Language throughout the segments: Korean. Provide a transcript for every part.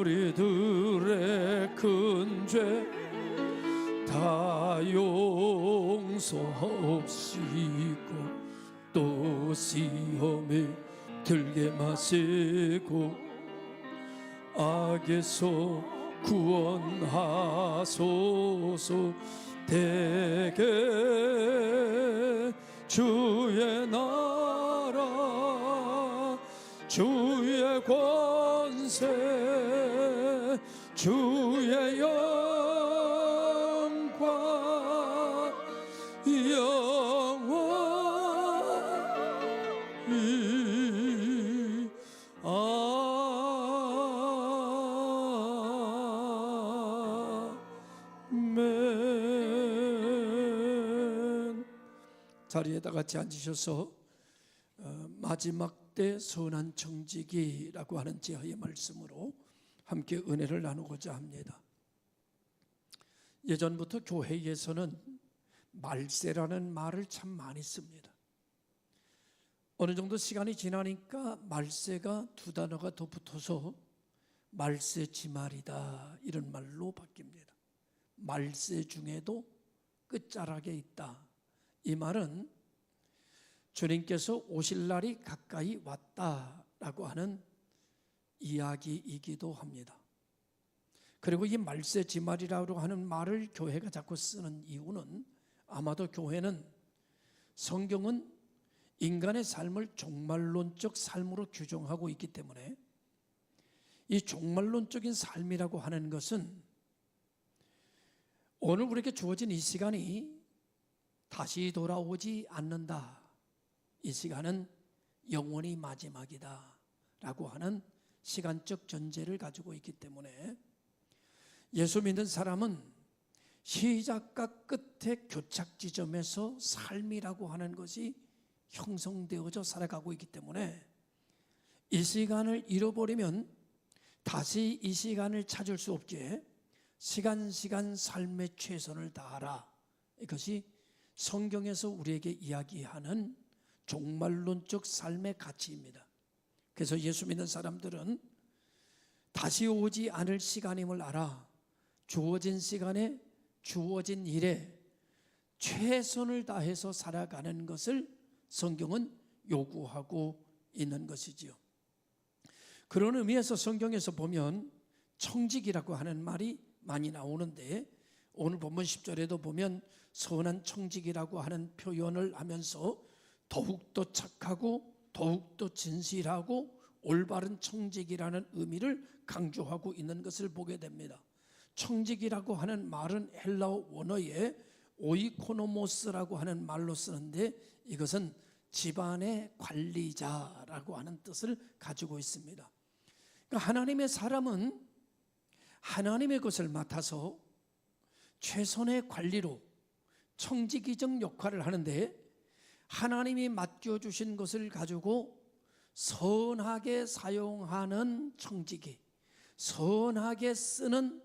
우리들의 큰 죄 다 용서하옵시고 또 시험에 들게 마시고 악에서 구원하소서. 대개 주의 나라 주의 권세 주의 영광 영원히 아멘. 자리에 다 같이 앉으셔서 마지막 때 선한 청지기라고 하는 제하의 말씀으로 함께 은혜를 나누고자 합니다. 예전부터 교회에서는 말세라는 말을 참 많이 씁니다. 어느 정도 시간이 지나니까 말세가 두 단어가 더 붙어서 말세지말이다 이런 말로 바뀝니다. 말세 중에도 끝자락에 있다. 이 말은 주님께서 오실 날이 가까이 왔다라고 하는 이야기이기도 합니다. 그리고 이 말세지말이라고 하는 말을 교회가 자꾸 쓰는 이유는 아마도 교회는 성경은 인간의 삶을 종말론적 삶으로 규정하고 있기 때문에 이 종말론적인 삶이라고 하는 것은 오늘 우리에게 주어진 이 시간이 다시 돌아오지 않는다. 이 시간은 영원히 마지막이다 라고 하는 시간적 전제를 가지고 있기 때문에 예수 믿는 사람은 시작과 끝의 교착 지점에서 삶이라고 하는 것이 형성되어져 살아가고 있기 때문에 이 시간을 잃어버리면 다시 이 시간을 찾을 수 없기에 시간 삶의 최선을 다하라. 이것이 성경에서 우리에게 이야기하는 종말론적 삶의 가치입니다. 그래서 예수 믿는 사람들은 다시 오지 않을 시간임을 알아 주어진 시간에 주어진 일에 최선을 다해서 살아가는 것을 성경은 요구하고 있는 것이지요. 그런 의미에서 성경에서 보면 청직이라고 하는 말이 많이 나오는데 오늘 본문 10절에도 보면 선한 청직이라고 하는 표현을 하면서 더욱더 착하고 더욱더 진실하고 올바른 청직이라는 의미를 강조하고 있는 것을 보게 됩니다. 청직이라고 하는 말은 헬라어 원어에 오이코노모스라고 하는 말로 쓰는데 이것은 집안의 관리자라고 하는 뜻을 가지고 있습니다. 그러니까 하나님의 사람은 하나님의 것을 맡아서 최선의 관리로 청지기적 역할을 하는데 하나님이 맡겨주신 것을 가지고 선하게 사용하는 청지기, 선하게 쓰는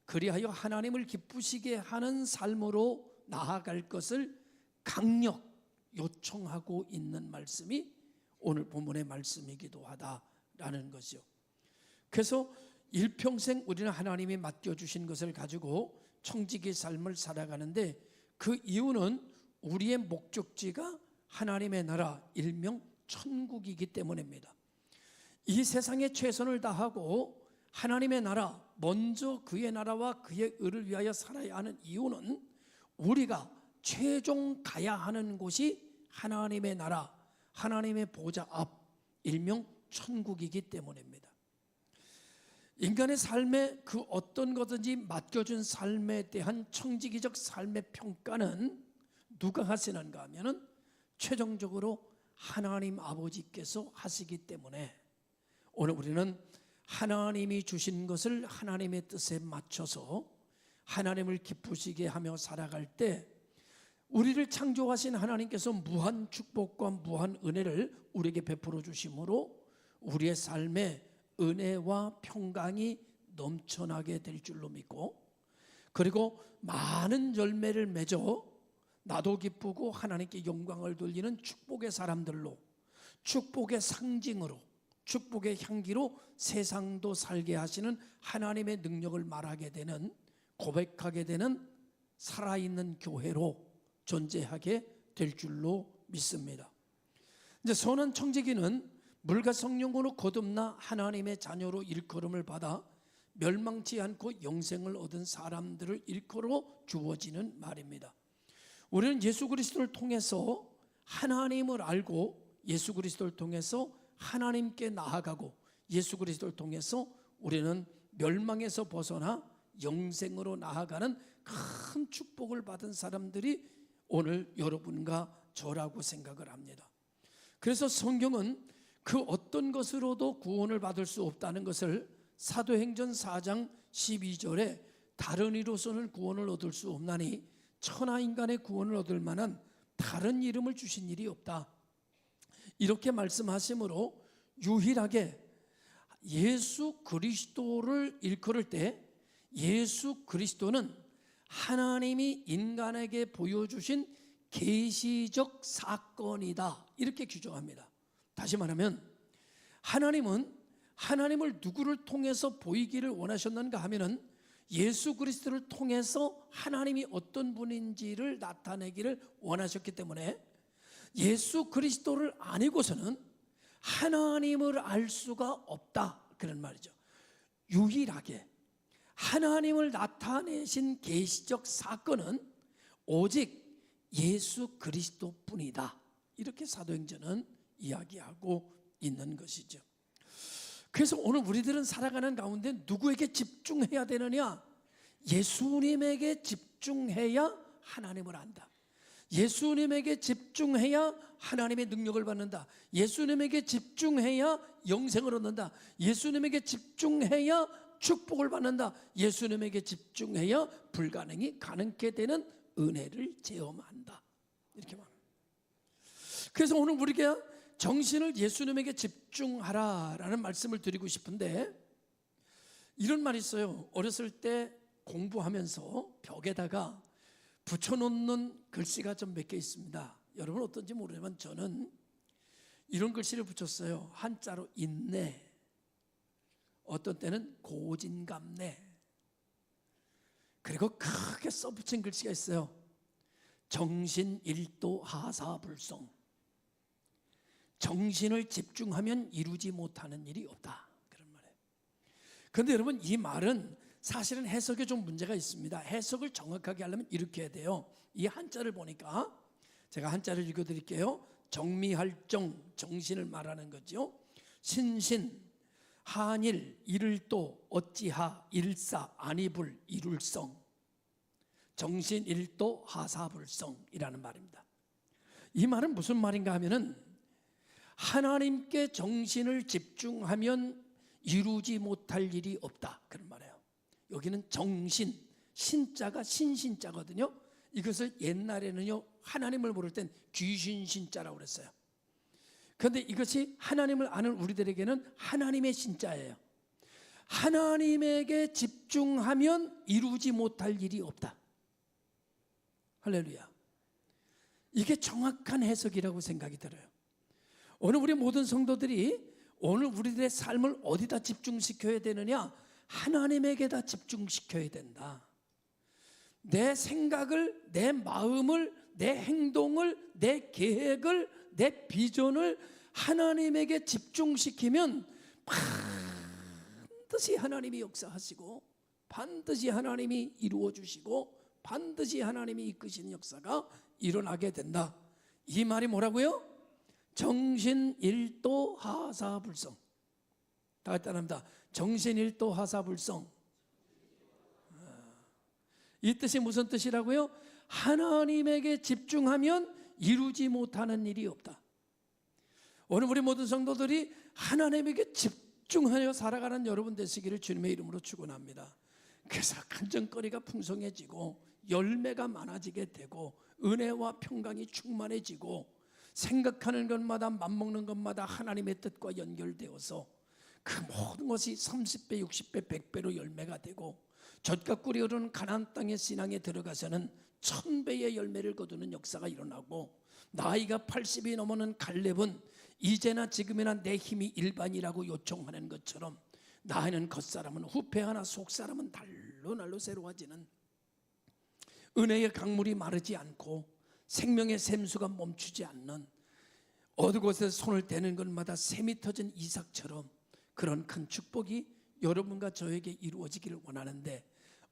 그리하여 하나님을 기쁘시게 하는 삶으로 나아갈 것을 강력 요청하고 있는 말씀이 오늘 본문의 말씀이기도 하다라는 것이요. 그래서 일평생 우리는 하나님이 맡겨주신 것을 가지고 청지기 삶을 살아가는데 그 이유는 우리의 목적지가 하나님의 나라 일명 천국이기 때문입니다. 이 세상에 최선을 다하고 하나님의 나라 먼저 그의 나라와 그의 의를 위하여 살아야 하는 이유는 우리가 최종 가야 하는 곳이 하나님의 나라 하나님의 보좌 앞 일명 천국이기 때문입니다. 인간의 삶에 그 어떤 것든지 맡겨준 삶에 대한 청지기적 삶의 평가는 누가 하시는가 하면은 최종적으로 하나님 아버지께서 하시기 때문에 오늘 우리는 하나님이 주신 것을 하나님의 뜻에 맞춰서 하나님을 기쁘시게 하며 살아갈 때 우리를 창조하신 하나님께서 무한 축복과 무한 은혜를 우리에게 베풀어 주심으로 우리의 삶에 은혜와 평강이 넘쳐나게 될 줄로 믿고 그리고 많은 열매를 맺어 나도 기쁘고 하나님께 영광을 돌리는 축복의 사람들로 축복의 상징으로 축복의 향기로 세상도 살게 하시는 하나님의 능력을 말하게 되는, 고백하게 되는 살아있는 교회로 존재하게 될 줄로 믿습니다. 이제 선한 청지기는 물과 성령으로 거듭나 하나님의 자녀로 일컬음을 받아 멸망치 않고 영생을 얻은 사람들을 일컬어 주어지는 말입니다. 우리는 예수 그리스도를 통해서 하나님을 알고 예수 그리스도를 통해서 하나님께 나아가고 예수 그리스도를 통해서 우리는 멸망에서 벗어나 영생으로 나아가는 큰 축복을 받은 사람들이 오늘 여러분과 저라고 생각을 합니다. 그래서 성경은 그 어떤 것으로도 구원을 받을 수 없다는 것을 사도행전 4장 12절에 다른 이로서는 구원을 얻을 수 없나니 천하인간의 구원을 얻을 만한 다른 이름을 주신 일이 없다, 이렇게 말씀하시므로 유일하게 예수 그리스도를 일컬을 때 예수 그리스도는 하나님이 인간에게 보여주신 계시적 사건이다, 이렇게 규정합니다. 다시 말하면 하나님은 하나님을 누구를 통해서 보이기를 원하셨는가 하면은 예수 그리스도를 통해서 하나님이 어떤 분인지를 나타내기를 원하셨기 때문에 예수 그리스도를 아니고서는 하나님을 알 수가 없다, 그런 말이죠. 유일하게 하나님을 나타내신 계시적 사건은 오직 예수 그리스도뿐이다, 이렇게 사도행전은 이야기하고 있는 것이죠. 그래서 오늘 우리들은 살아가는 가운데 누구에게 집중해야 되느냐? 예수님에게 집중해야 하나님을 안다. 예수님에게 집중해야 하나님의 능력을 받는다. 예수님에게 집중해야 영생을 얻는다. 예수님에게 집중해야 축복을 받는다. 예수님에게 집중해야 불가능이 가능케 되는 은혜를 체험한다, 이렇게 말합니다. 그래서 오늘 우리가 정신을 예수님에게 집중하라라는 말씀을 드리고 싶은데, 이런 말이 있어요. 어렸을 때 공부하면서 벽에다가 붙여놓는 글씨가 좀 몇 개 있습니다. 여러분 어떤지 모르지만 저는 이런 글씨를 붙였어요. 한자로 인내, 어떤 때는 고진감래, 그리고 크게 써붙인 글씨가 있어요. 정신일도 하사불성. 정신을 집중하면 이루지 못하는 일이 없다, 그런 말이에요. 그런데 여러분, 이 말은 사실은 해석에 좀 문제가 있습니다. 해석을 정확하게 하려면 이렇게 해야 돼요. 이 한자를 보니까 제가 한자를 읽어드릴게요. 정미할정, 정신을 말하는 거죠. 신신, 한일, 이를도, 어찌하, 일사, 아니불, 이룰성. 정신일도, 하사불성이라는 말입니다. 이 말은 무슨 말인가 하면은 하나님께 정신을 집중하면 이루지 못할 일이 없다, 그런 말이에요. 여기는 정신, 신자가 신신자거든요. 이것을 옛날에는요 하나님을 모를 땐 귀신신자라고 그랬어요. 그런데 이것이 하나님을 아는 우리들에게는 하나님의 신자예요. 하나님에게 집중하면 이루지 못할 일이 없다. 할렐루야. 이게 정확한 해석이라고 생각이 들어요. 오늘 우리 모든 성도들이 오늘 우리들의 삶을 어디다 집중시켜야 되느냐? 하나님에게다 집중시켜야 된다. 내 생각을, 내 마음을, 내 행동을, 내 계획을, 내 비전을 하나님에게 집중시키면 반드시 하나님이 역사하시고 반드시 하나님이 이루어주시고 반드시 하나님이 이끄시는 역사가 일어나게 된다. 이 말이 뭐라고요? 정신일도 하사불성. 다 같이 따라합니다. 정신일도 하사불성. 이 뜻이 무슨 뜻이라고요? 하나님에게 집중하면 이루지 못하는 일이 없다. 오늘 우리 모든 성도들이 하나님에게 집중하여 살아가는 여러분 되시기를 주님의 이름으로 축원합니다. 그래서 간증거리가 풍성해지고 열매가 많아지게 되고 은혜와 평강이 충만해지고 생각하는 것마다 맘먹는 것마다 하나님의 뜻과 연결되어서 그 모든 것이 30배, 60배, 100배로 열매가 되고 젖과 꿀이 흐르는 가나안 땅의 신앙에 들어가서는 1000배의 열매를 거두는 역사가 일어나고 나이가 80이 넘어는 갈렙은 이제나 지금이나 내 힘이 일반이라고 요청하는 것처럼 나이는 겉사람은 후패하나 속사람은 달로 날로 새로워지는 은혜의 강물이 마르지 않고 생명의 샘수가 멈추지 않는 어느 곳에 손을 대는 것마다 샘이 터진 이삭처럼 그런 큰 축복이 여러분과 저에게 이루어지기를 원하는데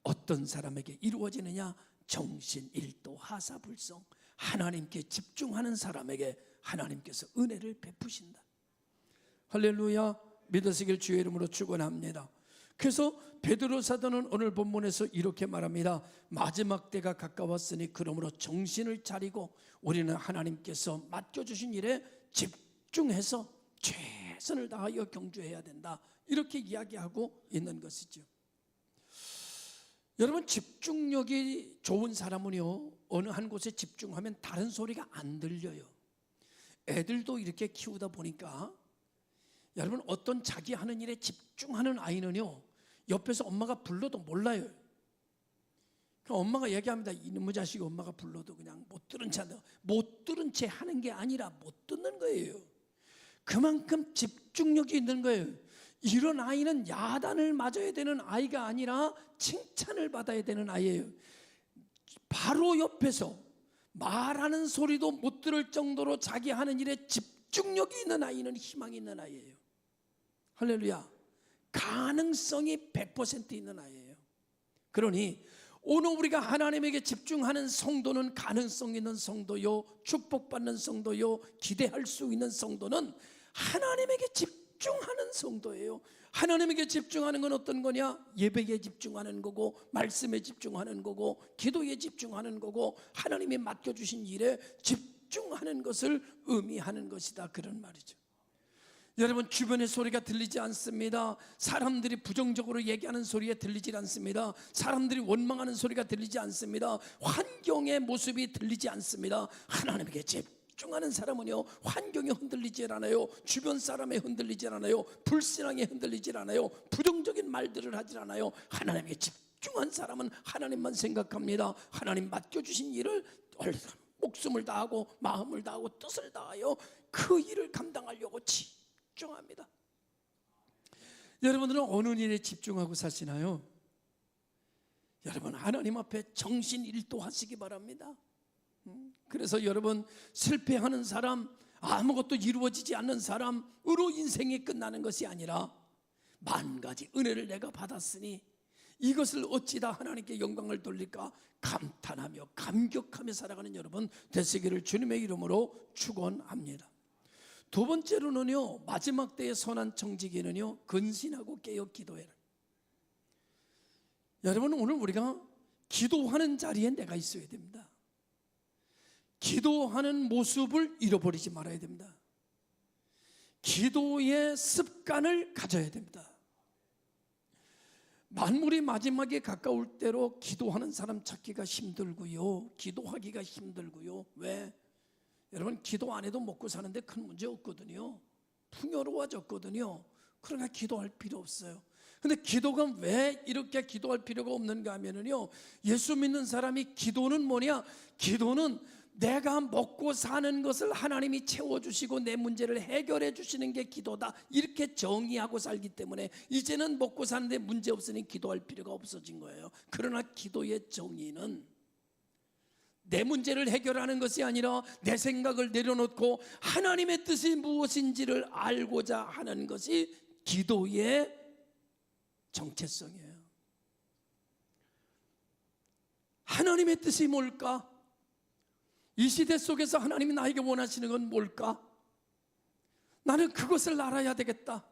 어떤 사람에게 이루어지느냐? 정신일도 하사불성 하나님께 집중하는 사람에게 하나님께서 은혜를 베푸신다. 할렐루야. 믿으시길 주의 이름으로 축원합니다. 그래서 베드로 사도는 오늘 본문에서 이렇게 말합니다. 마지막 때가 가까웠으니 그러므로 정신을 차리고 우리는 하나님께서 맡겨주신 일에 집중해서 최선을 다하여 경주해야 된다. 이렇게 이야기하고 있는 것이죠. 여러분, 집중력이 좋은 사람은요, 어느 한 곳에 집중하면 다른 소리가 안 들려요. 애들도 이렇게 키우다 보니까 여러분, 어떤 자기 하는 일에 집중하는 아이는요, 옆에서 엄마가 불러도 몰라요. 엄마가 얘기합니다. 이놈의 자식이 엄마가 불러도 그냥 못 들은 채 하는 게 아니라 못 듣는 거예요. 그만큼 집중력이 있는 거예요. 이런 아이는 야단을 맞아야 되는 아이가 아니라 칭찬을 받아야 되는 아이예요. 바로 옆에서 말하는 소리도 못 들을 정도로 자기 하는 일에 집중력이 있는 아이는 희망이 있는 아이예요. 할렐루야. 가능성이 100% 있는 아이예요. 그러니 오늘 우리가 하나님에게 집중하는 성도는 가능성 있는 성도요, 축복받는 성도요, 기대할 수 있는 성도는 하나님에게 집중하는 성도예요. 하나님에게 집중하는 건 어떤 거냐? 예배에 집중하는 거고, 말씀에 집중하는 거고, 기도에 집중하는 거고, 하나님이 맡겨주신 일에 집중하는 것을 의미하는 것이다, 그런 말이죠. 여러분, 주변의 소리가 들리지 않습니다. 사람들이 부정적으로 얘기하는 소리에 들리지 않습니다. 사람들이 원망하는 소리가 들리지 않습니다. 환경의 모습이 들리지 않습니다. 하나님에게 집중하는 사람은요, 환경에 흔들리지 않아요. 주변 사람에 흔들리지 않아요. 불신앙에 흔들리지 않아요. 부정적인 말들을 하지 않아요. 하나님에게 집중한 사람은 하나님만 생각합니다. 하나님 맡겨주신 일을 목숨을 다하고 마음을 다하고 뜻을 다하여 그 일을 감당하려고 집중합니다. 여러분들은 어느 일에 집중하고 사시나요? 여러분, 하나님 앞에 정신일도하시기 바랍니다. 그래서 여러분, 실패하는 사람, 아무것도 이루어지지 않는 사람으로 인생이 끝나는 것이 아니라 만 가지 은혜를 내가 받았으니 이것을 어찌다 하나님께 영광을 돌릴까 감탄하며 감격하며 살아가는 여러분 되시기를 주님의 이름으로 축원합니다. 두 번째로는요, 마지막 때의 선한 청지기는요, 근신하고 깨어 기도해라. 여러분, 오늘 우리가 기도하는 자리에 내가 있어야 됩니다. 기도하는 모습을 잃어버리지 말아야 됩니다. 기도의 습관을 가져야 됩니다. 만물이 마지막에 가까울 때로 기도하는 사람 찾기가 힘들고요, 기도하기가 힘들고요. 왜? 여러분, 기도 안 해도 먹고 사는데 큰 문제 없거든요. 풍요로워졌거든요. 그러니까 기도할 필요 없어요. 근데 기도가 왜 이렇게 기도할 필요가 없는가 하면은요, 예수 믿는 사람이 기도는 뭐냐? 기도는 내가 먹고 사는 것을 하나님이 채워주시고 내 문제를 해결해 주시는 게 기도다, 이렇게 정의하고 살기 때문에 이제는 먹고 사는데 문제 없으니 기도할 필요가 없어진 거예요. 그러나 기도의 정의는 내 문제를 해결하는 것이 아니라 내 생각을 내려놓고 하나님의 뜻이 무엇인지를 알고자 하는 것이 기도의 정체성이에요. 하나님의 뜻이 뭘까? 이 시대 속에서 하나님이 나에게 원하시는 건 뭘까? 나는 그것을 알아야 되겠다.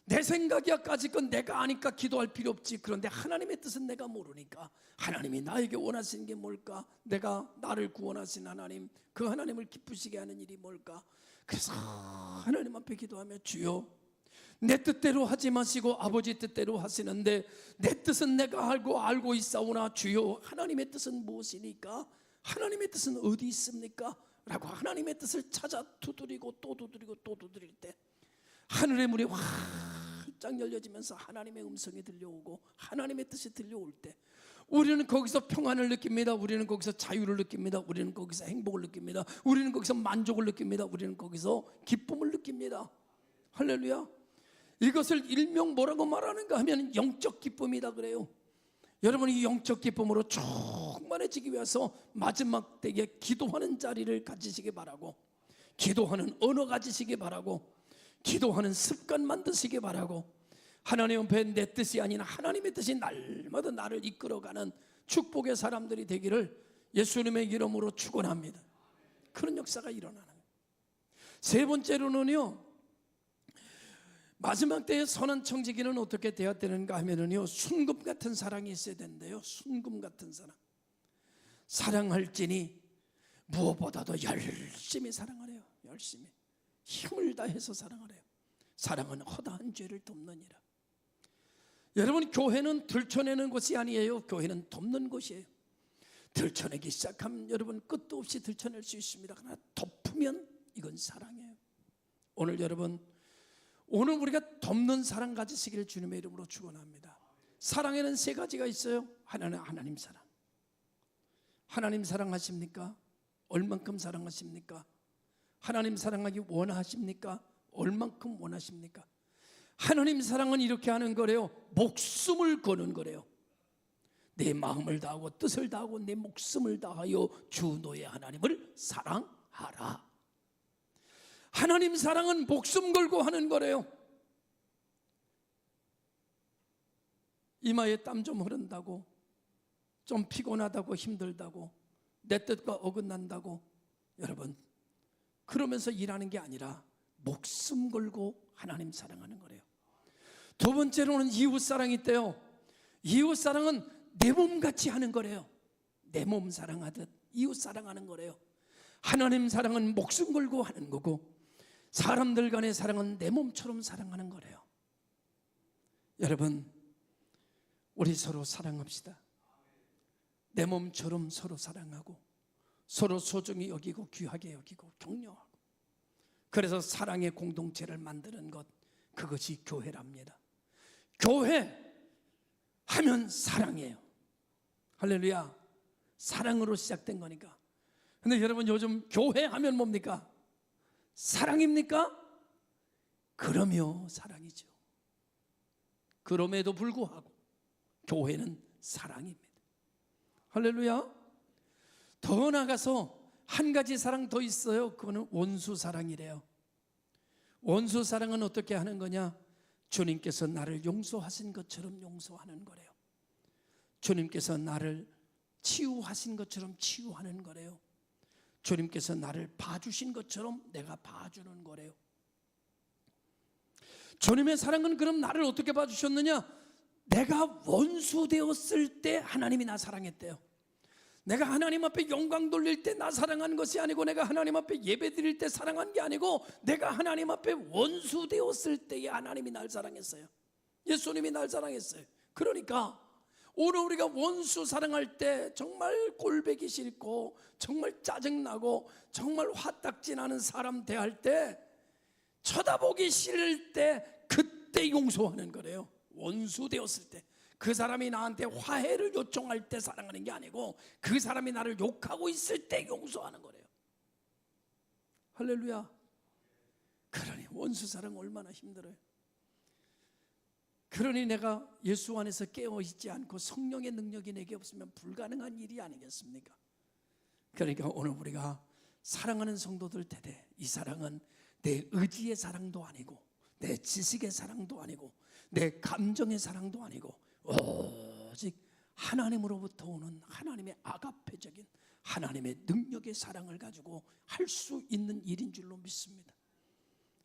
내 생각이야까지 건 내가 아니까 기도할 필요 없지. 그런데 하나님의 뜻은 내가 모르니까 하나님이 나에게 원하시는 게 뭘까? 내가 나를 구원하신 하나님, 그 하나님을 기쁘시게 하는 일이 뭘까? 그래서 하나님 앞에 기도하며 주여, 내 뜻대로 하지 마시고 아버지 뜻대로 하시는데 내 뜻은 내가 알고 있사오나 주여, 하나님의 뜻은 무엇이니까? 하나님의 뜻은 어디 있습니까? 라고 하나님의 뜻을 찾아 두드리고 또 두드리고 또 두드릴 때 하늘의 문이 활짝 활짝 열려지면서 하나님의 음성이 들려오고 하나님의 뜻이 들려올 때 우리는 거기서 평안을 느낍니다. 우리는 거기서 자유를 느낍니다. 우리는 거기서 행복을 느낍니다. 우리는 거기서 만족을 느낍니다. 우리는 거기서 기쁨을 느낍니다. 할렐루야. 이것을 일명 뭐라고 말하는가 하면 영적 기쁨이다 그래요. 여러분이 영적 기쁨으로 충만해지기 위해서 마지막 때에 기도하는 자리를 가지시기 바라고, 기도하는 언어 가지시기 바라고, 기도하는 습관 만드시기 바라고, 하나님 앞에 내 뜻이 아닌 하나님의 뜻이 날마다 나를 이끌어가는 축복의 사람들이 되기를 예수님의 이름으로 축원합니다. 그런 역사가 일어나는 거예요. 세 번째로는요, 마지막 때의 선한 청지기는 어떻게 되어야 되는가 하면은요, 순금 같은 사랑이 있어야 된대요. 순금 같은 사랑. 사랑할지니 무엇보다도 열심히 사랑하래요. 열심히 힘을 다해서 사랑하래요. 사랑은 허다한 죄를 덮느니라. 여러분, 교회는 들춰내는 곳이 아니에요. 교회는 덮는 곳이에요. 들춰내기 시작하면 여러분 끝도 없이 들춰낼 수 있습니다. 그러나 덮으면 이건 사랑이에요. 오늘 여러분, 오늘 우리가 덮는 사랑 가지시기를 주님의 이름으로 축원합니다. 사랑에는 세 가지가 있어요. 하나는 하나님 사랑. 하나님 사랑하십니까? 얼만큼 사랑하십니까? 하나님 사랑하기 원하십니까? 얼만큼 원하십니까? 하나님 사랑은 이렇게 하는 거래요. 목숨을 거는 거래요. 내 마음을 다하고 뜻을 다하고 내 목숨을 다하여 주 너의 하나님을 사랑하라. 하나님 사랑은 목숨 걸고 하는 거래요. 이마에 땀 좀 흐른다고, 좀 피곤하다고, 힘들다고, 내 뜻과 어긋난다고, 여러분 그러면서 일하는 게 아니라 목숨 걸고 하나님 사랑하는 거래요. 두 번째로는 이웃사랑이 있대요. 이웃사랑은 내 몸같이 하는 거래요. 내 몸 사랑하듯 이웃사랑하는 거래요. 하나님 사랑은 목숨 걸고 하는 거고, 사람들 간의 사랑은 내 몸처럼 사랑하는 거래요. 여러분, 우리 서로 사랑합시다. 내 몸처럼 서로 사랑하고 서로 소중히 여기고 귀하게 여기고 격려하고, 그래서 사랑의 공동체를 만드는 것, 그것이 교회랍니다. 교회 하면 사랑이에요. 할렐루야. 사랑으로 시작된 거니까. 근데 여러분, 요즘 교회 하면 뭡니까? 사랑입니까? 그러며 사랑이죠. 그럼에도 불구하고 교회는 사랑입니다. 할렐루야. 더 나아가서 한 가지 사랑 더 있어요. 그거는 원수 사랑이래요. 원수 사랑은 어떻게 하는 거냐? 주님께서 나를 용서하신 것처럼 용서하는 거래요. 주님께서 나를 치유하신 것처럼 치유하는 거래요. 주님께서 나를 봐주신 것처럼 내가 봐주는 거래요. 주님의 사랑은 그럼 나를 어떻게 봐주셨느냐? 내가 원수 되었을 때 하나님이 나 사랑했대요. 내가 하나님 앞에 영광 돌릴 때 나 사랑한 것이 아니고, 내가 하나님 앞에 예배 드릴 때 사랑한 게 아니고, 내가 하나님 앞에 원수 되었을 때에 하나님이 날 사랑했어요. 예수님이 날 사랑했어요. 그러니까 오늘 우리가 원수 사랑할 때 정말 꼴보기 싫고 정말 짜증나고 정말 화딱지나는 사람 대할 때, 쳐다보기 싫을 때, 그때 용서하는 거래요. 원수 되었을 때, 그 사람이 나한테 화해를 요청할 때 사랑하는 게 아니고, 그 사람이 나를 욕하고 있을 때 용서하는 거래요. 할렐루야. 그러니 원수 사랑 얼마나 힘들어요. 그러니 내가 예수 안에서 깨어있지 않고 성령의 능력이 내게 없으면 불가능한 일이 아니겠습니까? 그러니까 오늘 우리가 사랑하는 성도들 대대, 이 사랑은 내 의지의 사랑도 아니고, 내 지식의 사랑도 아니고, 내 감정의 사랑도 아니고, 오직 하나님으로부터 오는 하나님의 아가페적인 하나님의 능력의 사랑을 가지고 할 수 있는 일인 줄로 믿습니다.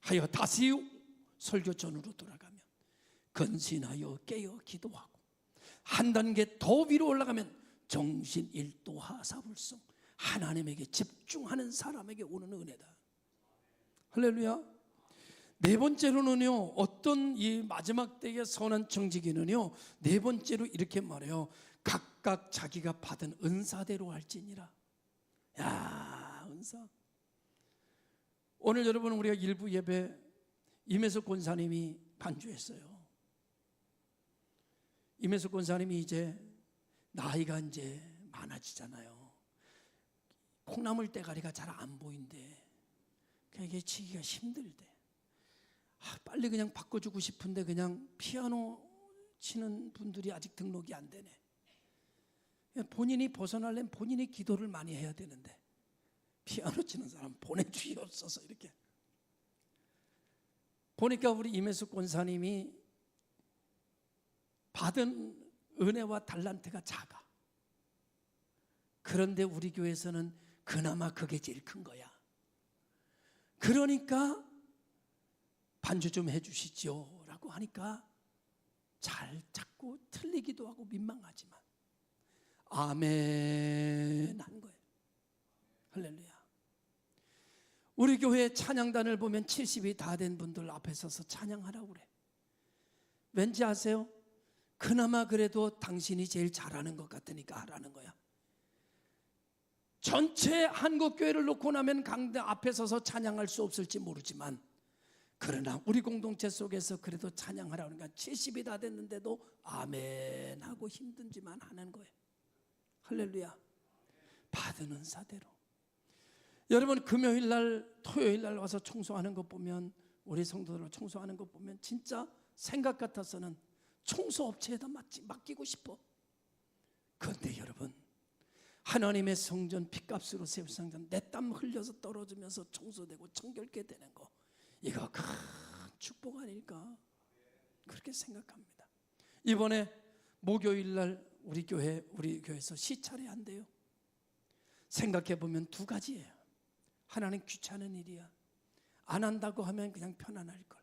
하여 다시 설교전으로 돌아가면 근신하여 깨어 기도하고, 한 단계 더 위로 올라가면 정신일도 하사불성, 하나님에게 집중하는 사람에게 오는 은혜다. 할렐루야. 네 번째로는요, 어떤 이 마지막 때의 선한 청지기는요, 네 번째로 이렇게 말해요. 각각 자기가 받은 은사대로 할지니라. 야, 은사. 오늘 여러분, 우리가 일부 예배 임혜석 권사님이 반주했어요. 임혜숙 권사님이 이제 나이가 이제 많아지잖아요. 콩나물 대가리가 잘 안 보인대. 이게 치기가 힘들대. 빨리 그냥 바꿔주고 싶은데 그냥 피아노 치는 분들이 아직 등록이 안 되네. 본인이 벗어나려면 본인이 기도를 많이 해야 되는데 피아노 치는 사람 보내주시옵소서. 이렇게 보니까 우리 임혜숙 권사님이 받은 은혜와 달란트가 작아. 그런데 우리 교회에서는 그나마 그게 제일 큰 거야. 그러니까 반주 좀 해주시죠 라고 하니까 잘 자꾸 틀리기도 하고 민망하지만 아멘 한 거예요. 할렐루야. 우리 교회 찬양단을 보면 70이 다 된 분들 앞에 서서 찬양하라고 그래. 왠지 아세요? 그나마 그래도 당신이 제일 잘하는 것 같으니까 하라는 거야. 전체 한국교회를 놓고 나면 강대 앞에 서서 찬양할 수 없을지 모르지만 그러나 우리 공동체 속에서 그래도 찬양하라고 하니까 70이 다 됐는데도 아멘 하고 힘든지만 하는 거예요. 할렐루야. 받은 은사대로. 여러분 금요일 날 토요일 날 와서 청소하는 것 보면 우리 성도들 청소하는 것 보면 진짜 생각 같아서는 청소업체에다 맡기고 싶어. 그런데 여러분 하나님의 성전 핏값으로 세운 성전 내 땀 흘려서 떨어지면서 청소되고 청결케 되는 거 이거 큰 축복 아닐까 그렇게 생각합니다. 이번에 목요일 날 우리 교회에서 시차례 한대요. 생각해 보면 두 가지예요. 하나는 귀찮은 일이야. 안 한다고 하면 그냥 편안할 걸.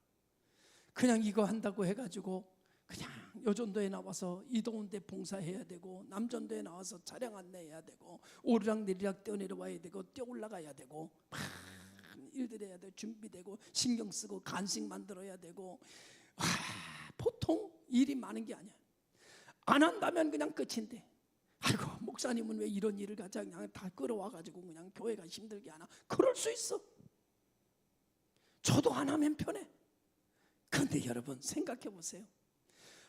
그냥 이거 한다고 해가지고 그냥 여전도에 나와서 이 더운데 봉사해야 되고 남전도에 나와서 차량 안내해야 되고 오르락내리락 뛰어내려와야 되고 뛰어올라가야 되고 많은 일들 해야 되고 준비되고 신경 쓰고 간식 만들어야 되고 보통 일이 많은 게 아니야. 안 한다면 그냥 끝인데 아이고 목사님은 왜 이런 일을 갖다 그냥 다 끌어와가지고 그냥 교회가 힘들게 하나. 그럴 수 있어. 저도 안 하면 편해. 그런데 여러분 생각해 보세요.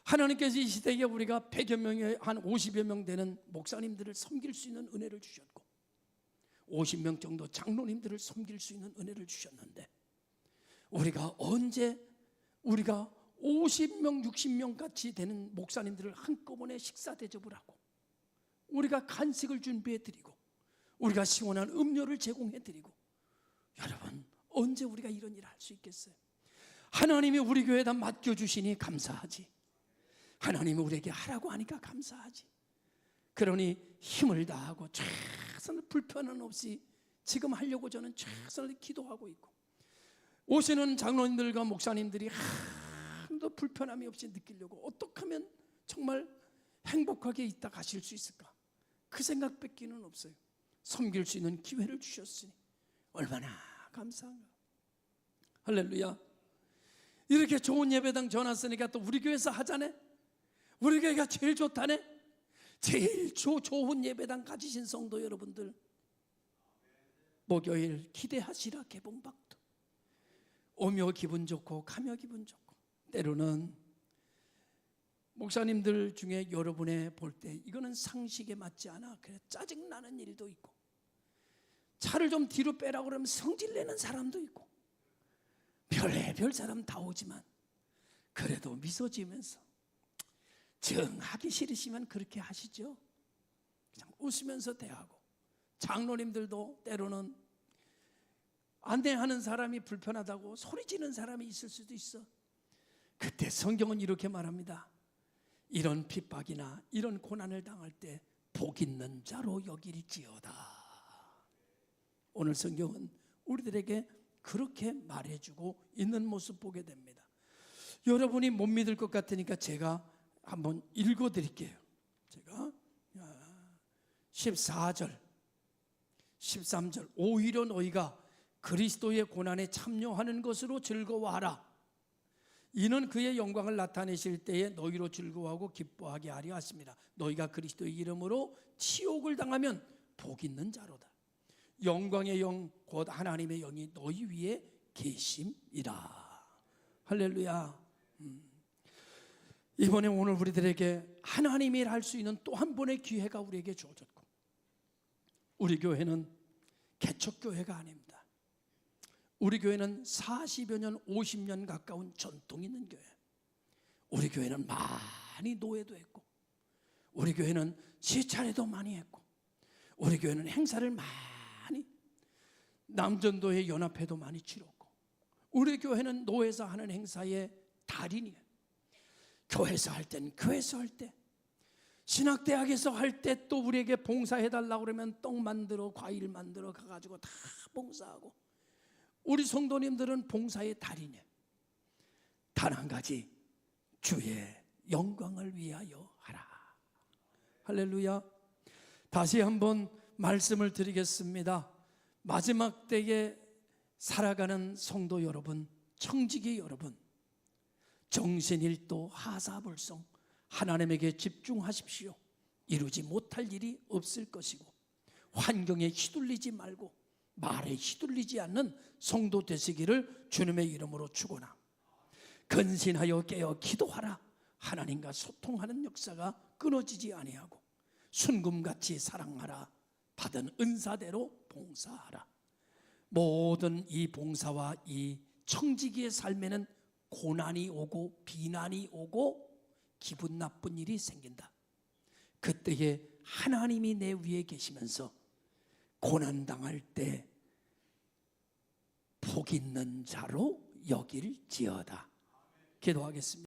하나님께서 이 시대에 우리가 100여 명에 한 50여 명 되는 목사님들을 섬길 수 있는 은혜를 주셨고 50명 정도 장로님들을 섬길 수 있는 은혜를 주셨는데 우리가 언제 우리가 50명 60명 같이 되는 목사님들을 한꺼번에 식사 대접을 하고 우리가 간식을 준비해 드리고 우리가 시원한 음료를 제공해 드리고 여러분 언제 우리가 이런 일을 할 수 있겠어요? 하나님이 우리 교회에다 맡겨주시니 감사하지. 하나님이 우리에게 하라고 하니까 감사하지. 그러니 힘을 다하고 최선을 불편함 없이 지금 하려고 저는 최선을 기도하고 있고 오시는 장로님들과 목사님들이 한도 불편함이 없이 느끼려고 어떻게 하면 정말 행복하게 있다 가실 수 있을까? 그 생각밖에는 없어요. 섬길 수 있는 기회를 주셨으니 얼마나 감사한가. 할렐루야. 이렇게 좋은 예배당 전화쓰니까 또 우리 교회에서 하자네. 우리 교회가 제일 좋다네. 제일 좋은 예배당 가지신 성도 여러분들 목요일 기대하시라. 개봉박도 오며 기분 좋고 가며 기분 좋고 때로는 목사님들 중에 여러분의 볼 때 이거는 상식에 맞지 않아. 그래 짜증나는 일도 있고 차를 좀 뒤로 빼라고 그러면 성질내는 사람도 있고 별의별 사람 다 오지만 그래도 미소 지으면서 정하기 싫으시면 그렇게 하시죠. 그냥 웃으면서 대하고 장로님들도 때로는 안내하는 사람이 불편하다고 소리지는 사람이 있을 수도 있어. 그때 성경은 이렇게 말합니다. 이런 핍박이나 이런 고난을 당할 때 복 있는 자로 여길지어다. 오늘 성경은 우리들에게 그렇게 말해주고 있는 모습 보게 됩니다. 여러분이 못 믿을 것 같으니까 제가 한번 읽어드릴게요. 제가 14절 13절 오히려 너희가 그리스도의 고난에 참여하는 것으로 즐거워하라. 이는 그의 영광을 나타내실 때에 너희로 즐거워하고 기뻐하게 하려 하십니다. 너희가 그리스도의 이름으로 치욕을 당하면 복 있는 자로다. 영광의 영 곧 하나님의 영이 너희 위에 계심이라. 할렐루야. 이번에 오늘 우리들에게 하나님이 할 수 있는 또 한 번의 기회가 우리에게 주어졌고, 우리 교회는 개척교회가 아닙니다. 우리 교회는 40여 년, 50년 가까운 전통 있는 교회. 우리 교회는 많이 노예도 했고, 우리 교회는 시찰회도 많이 했고, 우리 교회는 행사를 많이, 남전도회 연합회도 많이 치렀고, 우리 교회는 노예에서 하는 행사의 달인이에요. 교회에서 할 땐 교회에서 할 때, 신학대학에서 할 때 또 우리에게 봉사해달라고 그러면 떡 만들어 과일 만들어 가가지고 다 봉사하고, 우리 성도님들은 봉사의 달인이에요. 단 한 가지, 주의 영광을 위하여 하라. 할렐루야. 다시 한번 말씀을 드리겠습니다. 마지막 때에 살아가는 성도 여러분, 청지기 여러분, 정신일도 하사불성 하나님에게 집중하십시오. 이루지 못할 일이 없을 것이고, 환경에 휘둘리지 말고 말에 휘둘리지 않는 성도 되시기를 주님의 이름으로 축원합니다. 근신하여 깨어 기도하라. 하나님과 소통하는 역사가 끊어지지 아니하고, 순금같이 사랑하라. 받은 은사대로 봉사하라. 모든 이 봉사와 이 청지기의 삶에는 고난이 오고 비난이 오고 기분 나쁜 일이 생긴다. 그때에 하나님이 내 위에 계시면서 고난당할 때 복 있는 자로 여길지어다. 기도하겠습니다.